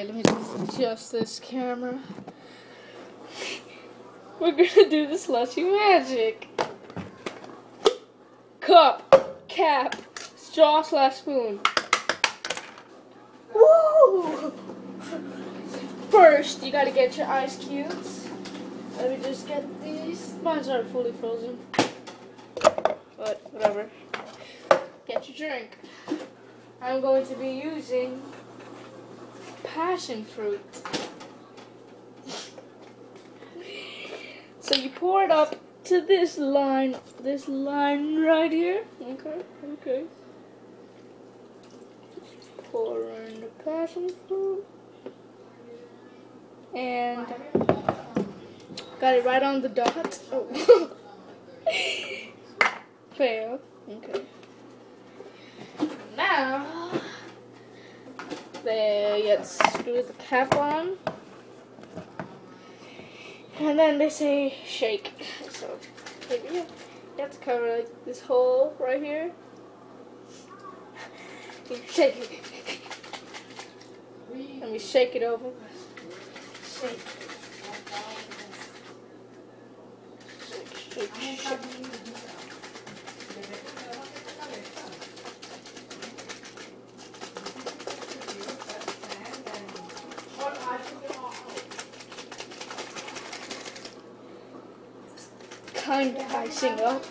Wait, let me just adjust this camera. We're gonna do the slushy magic. Cup, cap, straw / spoon. Woo! First, you gotta get your ice cubes. Let me just get these. Mine aren't fully frozen. But whatever. Get your drink. I'm going to be using passion fruit. So you pour it up to this line right here. Okay. Pour in the passion fruit. And got it right on the dot. Oh. Fail. Okay. Now, you screw the cap on. And then they say shake. So, here we go. You have to cover like this hole right here. You shake it. Let me shake it over. Shake. Shake. Kind of icing up.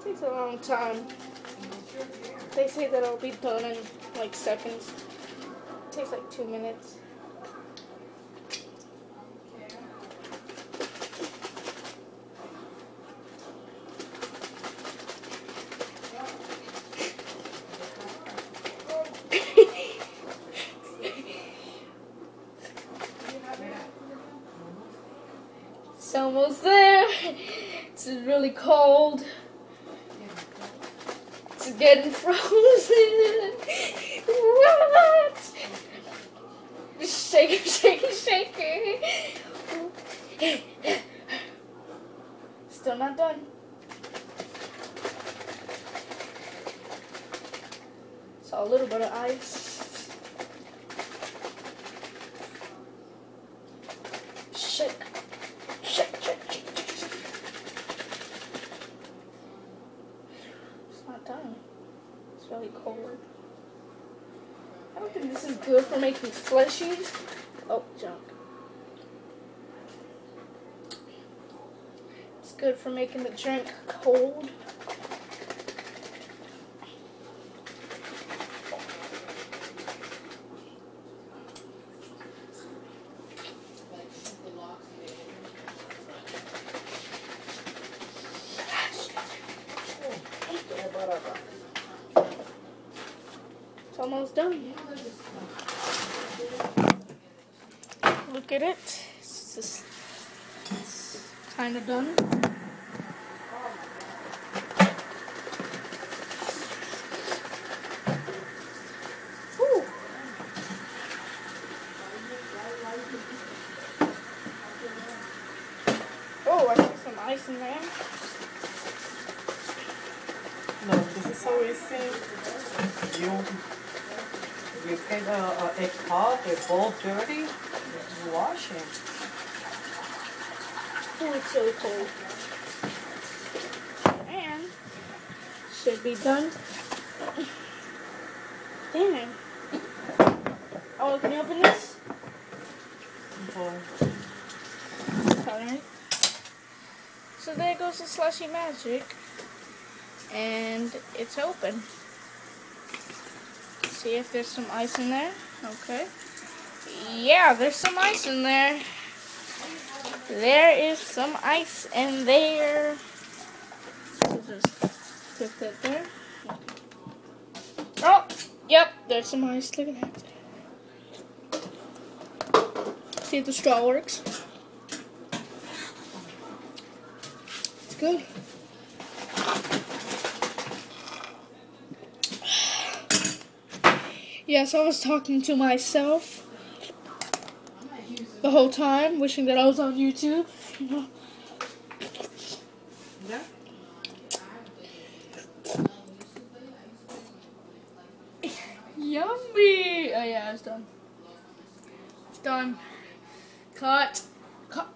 Takes a long time. They say that it'll be done in like seconds. It takes like 2 minutes. It's almost there. It's really cold. It's getting frozen. What? Shake it. Still not done. Saw a little bit of ice. Shake. It's not done. It's really cold. I don't think this is good for making slushies. Oh, junk. It's good for making the drink cold. It's almost done. Look at it. It's kind of done. Ooh. Oh, I see some ice in there. No, this is so easy. You get a cup, a bowl dirty, you wash it. Oh, it's so cold. And should be done. Damn. Oh, can you open this? Okay. Alright. So there goes the slushy magic. And it's open. See if there's some ice in there. Okay. Yeah, there's some ice in there. There is some ice in there. So just put that there. Oh, yep, there's some ice. Look at that. See if the straw works. It's good. Yes, I was talking to myself the whole time, wishing that I was on YouTube. You know? Yeah. yummy. Oh yeah, it's done. It's done. Cut. Cut.